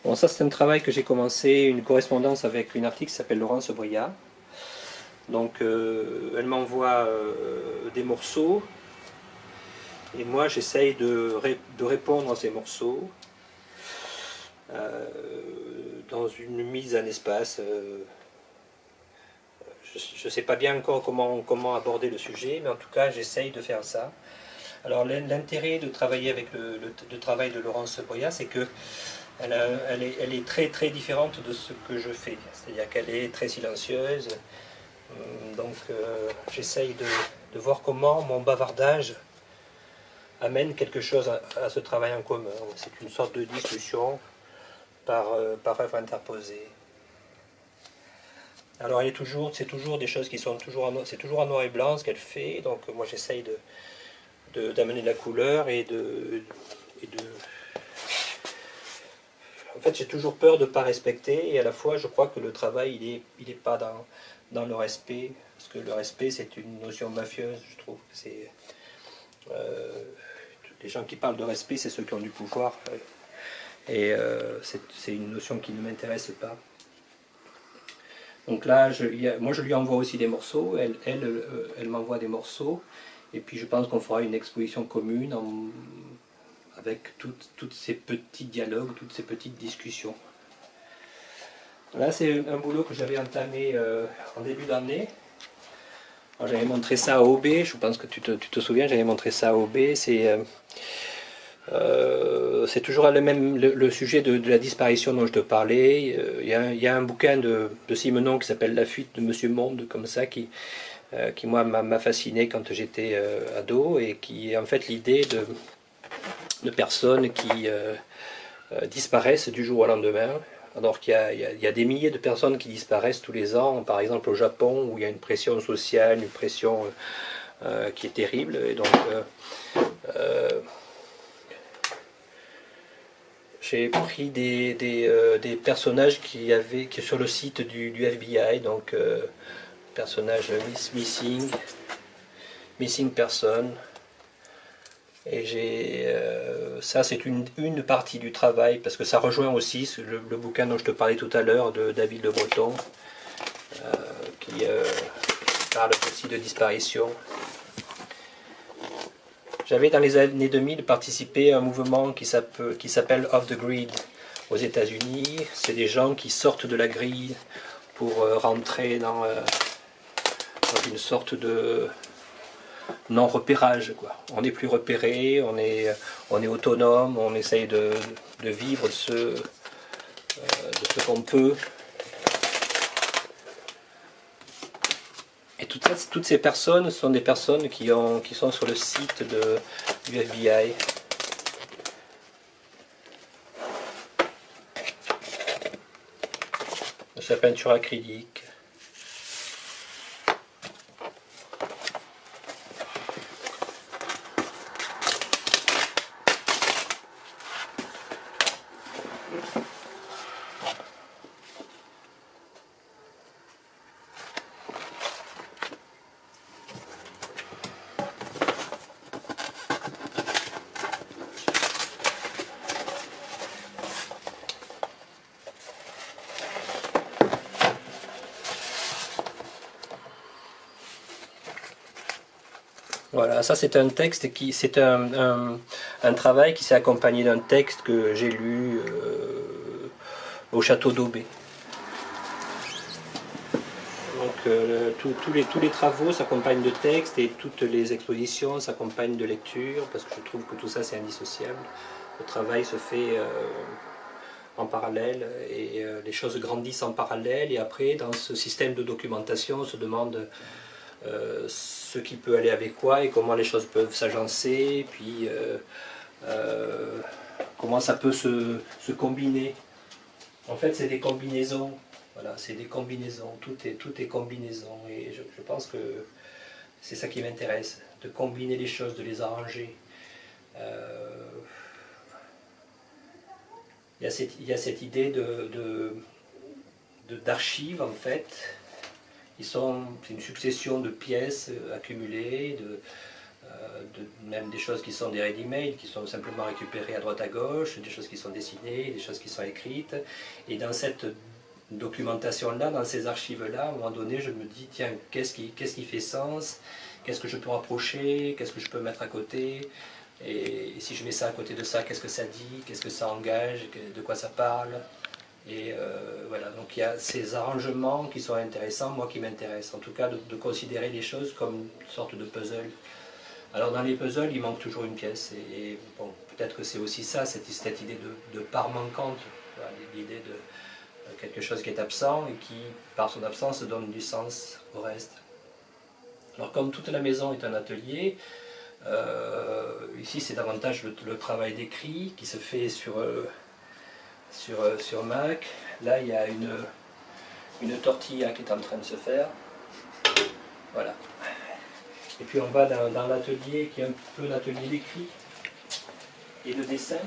Bon, ça c'est un travail que j'ai commencé, une correspondance avec une artiste qui s'appelle Laurence Briat. Donc elle m'envoie des morceaux et moi j'essaye de répondre à ces morceaux dans une mise en espace. Je ne sais pas bien encore comment aborder le sujet, mais en tout cas j'essaye de faire ça. Alors l'intérêt de travailler avec le travail de Laurence Briat, c'est que elle est très très différente de ce que je fais. C'est-à-dire qu'elle est très silencieuse. Donc j'essaye de voir comment mon bavardage amène quelque chose à ce travail en commun. C'est une sorte de discussion par œuvre interposée. Alors c'est toujours des choses qui sont c'est toujours en noir et blanc ce qu'elle fait. Donc moi j'essaye d'amener de la couleur en fait j'ai toujours peur de ne pas respecter et à la fois je crois que le travail il est pas dans le respect, parce que le respect c'est une notion mafieuse, je trouve. Les gens qui parlent de respect, c'est ceux qui ont du pouvoir, et c'est une notion qui ne m'intéresse pas. Donc là, moi je lui envoie aussi des morceaux, elle m'envoie des morceaux, et puis je pense qu'on fera une exposition commune avec toutes ces petits dialogues, toutes ces petites discussions. Là, c'est un boulot que j'avais entamé en début d'année. J'avais montré ça à OB, je pense que tu te souviens, j'avais montré ça à OB. C'est toujours le sujet de la disparition dont je te parlais. Il y a un bouquin de Simenon qui s'appelle La fuite de Monsieur Monde, comme ça, qui moi m'a fasciné quand j'étais ado, et qui est en fait l'idée de personnes qui disparaissent du jour au lendemain. Alors qu'il y a des milliers de personnes qui disparaissent tous les ans, par exemple au Japon, où il y a une pression sociale, une pression qui est terrible. Et donc, j'ai pris des personnages qui sur le site du FBI, donc personnages missing person. Et ça c'est une partie du travail, parce que ça rejoint aussi le bouquin dont je te parlais tout à l'heure de David Le Breton, qui parle aussi de disparition. J'avais dans les années 2000 participé à un mouvement qui s'appelle Off the Grid aux États-Unis. C'est des gens qui sortent de la grille pour rentrer dans une sorte de non-repérage, quoi. On n'est plus repéré, on est autonome, on essaye de vivre de ce qu'on peut. Et toutes ces personnes sont des personnes qui sont sur le site du FBI. C'est la peinture acrylique. Voilà, ça c'est un texte c'est un travail qui s'est accompagné d'un texte que j'ai lu au château d'Aubé. Donc tous les travaux s'accompagnent de textes, et toutes les expositions s'accompagnent de lectures, parce que je trouve que tout ça c'est indissociable. Le travail se fait en parallèle, et les choses grandissent en parallèle, et après dans ce système de documentation on se demande ce qui peut aller avec quoi et comment les choses peuvent s'agencer, puis comment ça peut se combiner. En fait c'est des combinaisons, voilà, c'est des combinaisons, tout est combinaison, et je pense que c'est ça qui m'intéresse, de combiner les choses, de les arranger. Il y a cette idée d'archives en fait. C'est une succession de pièces accumulées, même des choses qui sont des ready-made, qui sont simplement récupérées à droite à gauche, des choses qui sont dessinées, des choses qui sont écrites. Et dans cette documentation-là, dans ces archives-là, à un moment donné, je me dis, tiens, qu'est-ce qui fait sens? Qu'est-ce que je peux rapprocher? Qu'est-ce que je peux mettre à côté? Et si je mets ça à côté de ça, qu'est-ce que ça dit? Qu'est-ce que ça engage? De quoi ça parle? Et voilà, donc il y a ces arrangements qui sont intéressants, moi qui m'intéressent, en tout cas de considérer les choses comme une sorte de puzzle. Alors dans les puzzles, il manque toujours une pièce, et bon, peut-être que c'est aussi ça, cette idée de part manquante, voilà, l'idée de quelque chose qui est absent et qui, par son absence, donne du sens au reste. Alors comme toute la maison est un atelier, ici c'est davantage le travail d'écrit qui se fait sur Mac. Là il y a une tortilla qui est en train de se faire. Voilà. Et puis on va dans l'atelier qui est un peu l'atelier d'écrit et de dessin.